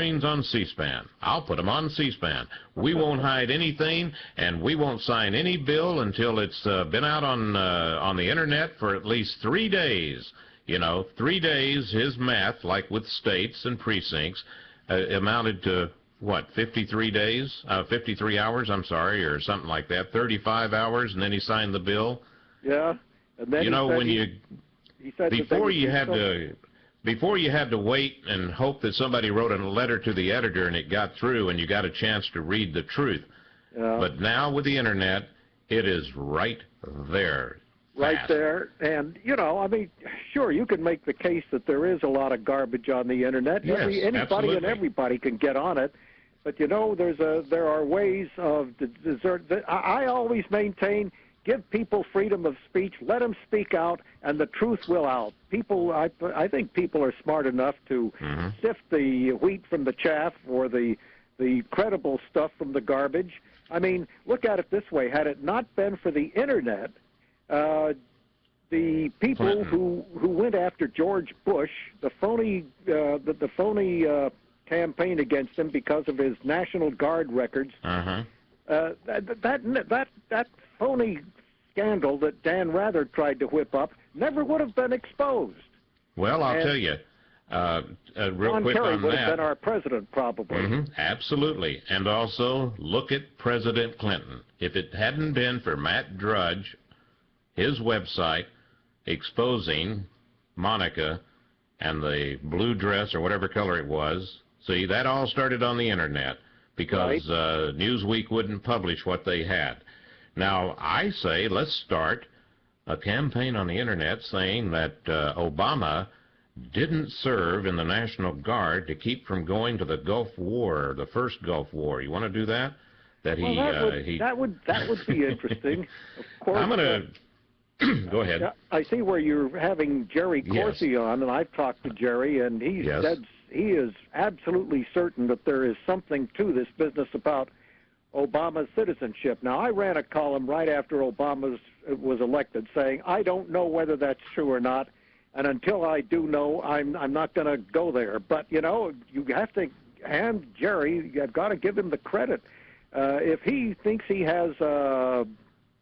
on C-SPAN. I'll put them on C-SPAN. We won't hide anything, and we won't sign any bill until it's been out on the internet for at least 3 days. You know, 3 days, his math, like with states and precincts, amounted to, what, 53 days? 53 hours, I'm sorry, or something like that, 35 hours, and then he signed the bill. Yeah, and then you know, when he said before you had to wait and hope that somebody wrote a letter to the editor and it got through and you got a chance to read the truth. Yeah. But now with the internet, it is right there. Right there. And, you know, I mean, sure, you can make the case that there is a lot of garbage on the internet. Yes, Anybody absolutely. and everybody can get on it. But, you know, there are ways of I always maintain, give people freedom of speech, let them speak out, and the truth will out. People, I think people are smart enough to sift the wheat from the chaff, or the credible stuff from the garbage. I mean, look at it this way. Had it not been for the internet, the people who went after George Bush, the phony campaign against him because of his National Guard records, that phony scandal that Dan Rather tried to whip up never would have been exposed. Well, I'll tell you, real John quick Kerry on would that. have been our president, probably. Absolutely. And also, look at President Clinton. If it hadn't been for Matt Drudge, his website, exposing Monica and the blue dress or whatever color it was, see, that all started on the internet because Newsweek wouldn't publish what they had. Now, I say let's start a campaign on the internet saying that Obama didn't serve in the National Guard to keep from going to the Gulf War, the first Gulf War. You want to do that? That would be interesting. Of course. I'm going to go ahead. I see where you're having Jerry Corsi on, and I've talked to Jerry, and he is absolutely certain that there is something to this business about Obama's citizenship. Now, I ran a column right after Obama was elected saying, I don't know whether that's true or not, and until I do know, I'm not going to go there. But, you know, you have to hand Jerry, you've got to give him the credit. If he thinks he has,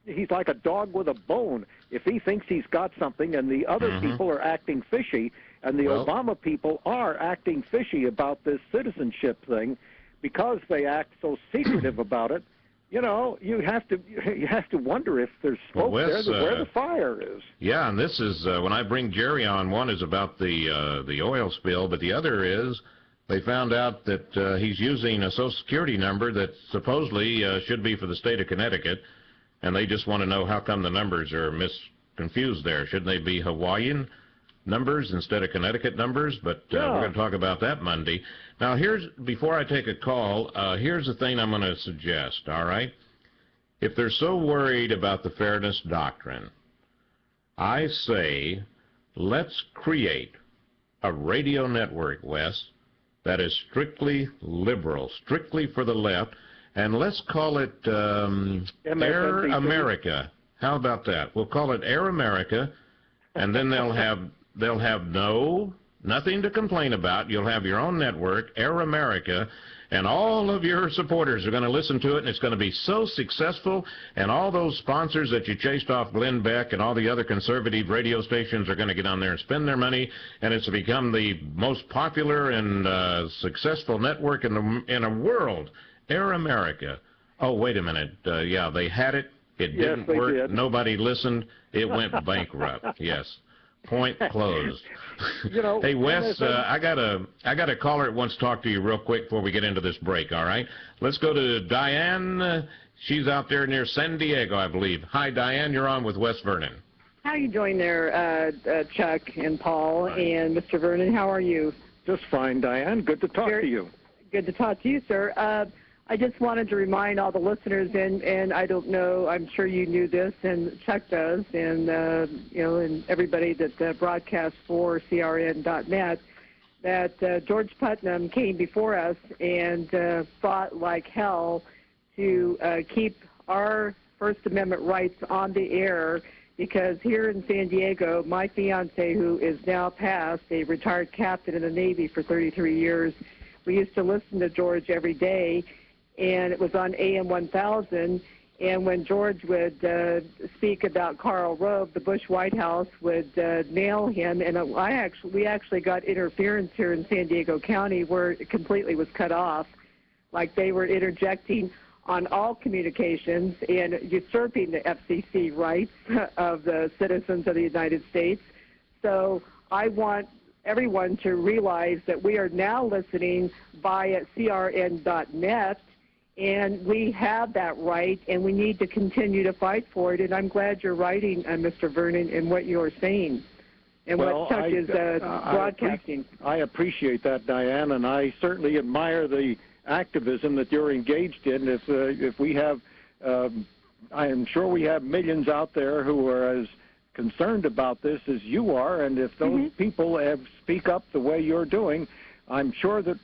he's like a dog with a bone. If he thinks he's got something and the other people are acting fishy, and the Obama people are acting fishy about this citizenship thing, because they act so secretive about it, you know, you have to wonder if there's smoke there, where the fire is. Yeah, and this is when I bring Jerry on. One is about the oil spill, but the other is they found out that he's using a Social Security number that supposedly should be for the state of Connecticut, and they just want to know how come the numbers are confused there. Shouldn't they be Hawaiian numbers instead of Connecticut numbers? But we're going to talk about that Monday. Now, before I take a call, here's the thing I'm going to suggest, all right? If they're so worried about the fairness doctrine, I say let's create a radio network, Wes, that is strictly liberal, strictly for the left, and let's call it Air America. How about that? We'll call it Air America, and then they'll have nothing to complain about. You'll have your own network, Air America, and all of your supporters are going to listen to it, and it's going to be so successful, and all those sponsors that you chased off Glenn Beck and all the other conservative radio stations are going to get on there and spend their money, and it's become the most popular and successful network in the world, Air America. Oh, wait a minute. Yeah, they had it. It didn't work. Nobody listened. It went bankrupt. Yes. Point closed. You know, hey, Wes, I got a caller that wants to talk to you real quick before we get into this break, all right? Let's go to Diane. She's out there near San Diego, I believe. Hi, Diane. You're on with Wes Vernon. How are you doing there, Chuck and Paul and Mr. Vernon? How are you? Just fine, Diane. Good to talk to you. Good to talk to you, sir. I just wanted to remind all the listeners, and I don't know, I'm sure you knew this, and Chuck does, and you know, and everybody that broadcasts for CRN.net, that George Putnam came before us and fought like hell to keep our First Amendment rights on the air, because here in San Diego, my fiance, who is now past, a retired captain in the Navy for 33 years, We used to listen to George every day, and it was on AM 1000. And when George would speak about Karl Rove, the Bush White House would nail him. And we actually got interference here in San Diego County where it completely was cut off. Like they were interjecting on all communications and usurping the FCC rights of the citizens of the United States. So I want everyone to realize that we are now listening via CRN.net. And we have that right, and we need to continue to fight for it. And I'm glad you're writing, Mr. Vernon, in what you're saying and what Chuck is broadcasting. I appreciate that, Diane, and I certainly admire the activism that you're engaged in. If we have, I am sure we have millions out there who are as concerned about this as you are, and if those people speak up the way you're doing, I'm sure that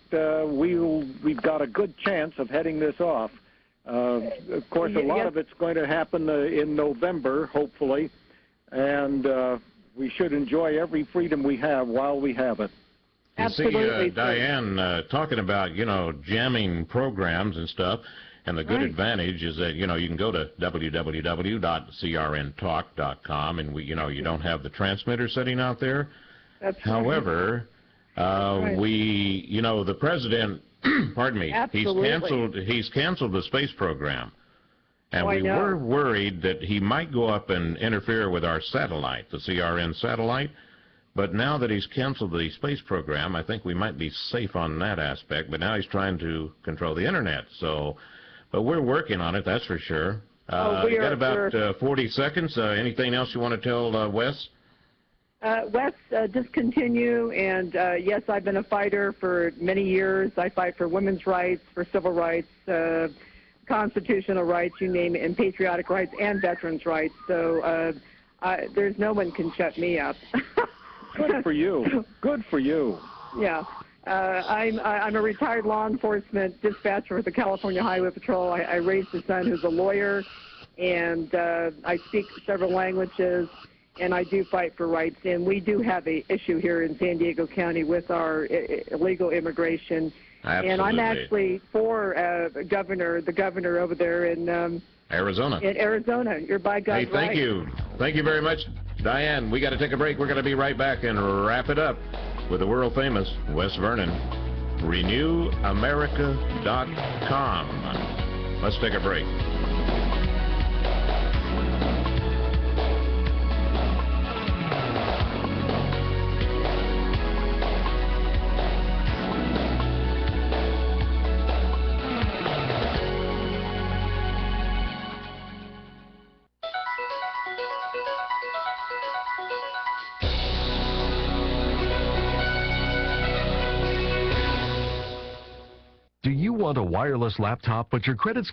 we've got a good chance of heading this off. Of course, a lot of it's going to happen in November, hopefully, and we should enjoy every freedom we have while we have it. Absolutely. You see, Diane, talking about, jamming programs and stuff, and the good advantage is that, you can go to www.crntalk.com, and you don't have the transmitter sitting out there. That's However, the president, pardon me, he's canceled the space program. And we were worried that he might go up and interfere with our satellite, the CRN satellite. But now that he's canceled the space program, I think we might be safe on that aspect. But now he's trying to control the internet. So, but we're working on it, that's for sure. You got about 40 seconds. Anything else you want to tell Wes? Wes, just continue, and yes, I've been a fighter for many years. I fight for women's rights, for civil rights, constitutional rights, you name it, and patriotic rights and veterans' rights. So there's no one can shut me up. Good for you. Good for you. Yeah. I'm a retired law enforcement dispatcher with the California Highway Patrol. I raised a son who's a lawyer, and I speak several languages. And I do fight for rights, and we do have an issue here in San Diego County with our illegal immigration. Absolutely. And I'm actually for the governor over there in Arizona. In Arizona, you're by God's right. Thank you very much, Diane. We got to take a break. We're going to be right back and wrap it up with the world famous Wes Vernon. RenewAmerica.com. Let's take a break. Do you want a wireless laptop, but your credit